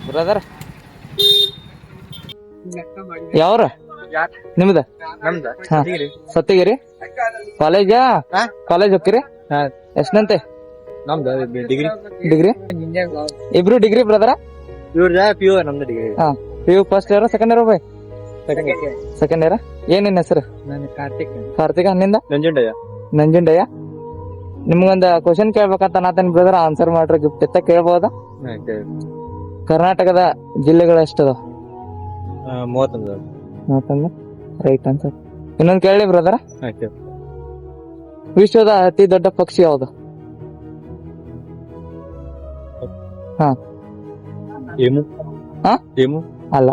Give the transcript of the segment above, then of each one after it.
Brother ಯಾವ್ರ ನಿಮ್ದ? ಹಾ ಸತ್ತಿಗಿರಿ ಕಾಲೇಜಾ? ಕಾಲೇಜ್ ಹೋಗ್ತೀರಿ? ಎಷ್ಟನಂತೆ? ನಮ್ದು ಡಿಗ್ರಿ ಡಿಗ್ರಿ ಇಬ್ರು ಡಿಗ್ರಿ ಬ್ರದರ? ಇವ್ರ PU ನಮ್ದು ಡಿಗ್ರಿ. ಹಾ PU first year second year by? Second year. ಏನ್ ನಿನ್ನ ಹೆಸರು? ಕಾರ್ತಿಕ್. ನಿಂದ? ನಂಜುಂಡಯ್ಯ. ನಿಮ್ಗೊಂದ ಕ್ವಶನ್ ಕೇಳ್ಬೇಕಂತ ನಾತೇನ್ ಬ್ರದರ್, ಆನ್ಸರ್ ಮಾಡ್ರಿ ಗಿಫ್ಟ್ ಎತ್ತ ಕೇಳ್ಬೋದಾ? ಕರ್ನಾಟಕದ ಜಿಲ್ಲೆಗಳು ಎಷ್ಟದ? 31. Right answer. ಇನ್ನೊಂದ್ ಕೇಳಿ ಬ್ರದರ್, ವಿಶ್ವದ ಅತಿ ದೊಡ್ಡ ಪಕ್ಷಿ ಯಾವುದು? ಹಾ ಅಲ್ಲ.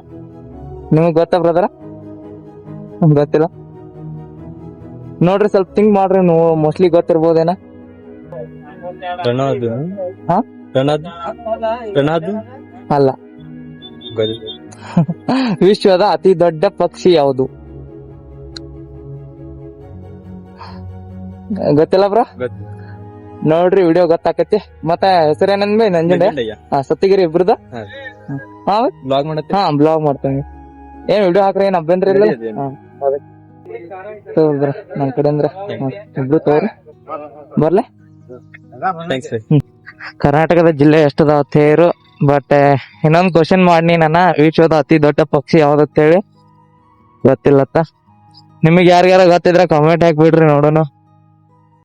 ನಿಮಗ್ ಗೊತ್ತಾ ಬ್ರದರ? ಗೊತ್ತಿಲ್ಲ ನೋಡ್ರಿ, ಸ್ವಲ್ಪ ಥಿಂಕ್ ಮಾಡ್ರಿ, ನೀವು ಮೋಸ್ಟ್ಲಿ ಗೊತ್ತಿರ್ಬೋದೇನ? ಅಲ್ಲ. ವಿಶ್ವದ ಅತಿ ದೊಡ್ಡ ಪಕ್ಷಿ ಯಾವುದು? ಗೊತ್ತಿಲ್ಲ ಬ್ರೋ? ನೋಡ್ರಿ, ವಿಡಿಯೋ ಗೊತ್ತಾಕತಿ. ಮತ್ತೆ ಹೆಸರೇನಂದ್ ಬೈ? ನಂಜುಂಡಯ್ಯ. ಸತ್ತಿಗಿರಿ ಇಬ್ರದ? ಹಾ ಬ್ಲಾಗ್ ಮಾಡ್ತೇನೆ. ಏನ್ ವಿಡಿಯೋ ಹಾಕ್ರಿ, ಏನ್ ಅಭ್ಯಂತರ ಇಲ್ಲ. ನಮ್ ಕಡೆ ಅಂದ್ರ ಇಬ್ರು ತೋರಿ ಬರ್ಲೆ. ಕರ್ನಾಟಕದ ಜಿಲ್ಲೆ ಎಷ್ಟದಾವ ತೇರು. ಬಟ್ ಇನ್ನೊಂದ್ ಕ್ವಶನ್ ಮಾಡಿ ನನ್ನ, ವಿಶ್ವದ ಅತಿ ದೊಡ್ಡ ಪಕ್ಷಿ ಯಾವ್ದಂತೇಳಿ ಗೊತ್ತಿಲ್ಲತ್ತ. ನಿಮಗ್ ಯಾರಿಗಾರ ಗೊತ್ತಿದ್ರ ಕಾಮೆಂಟ್ ಹಾಕ್ಬಿಡ್ರಿ ನೋಡೋಣ.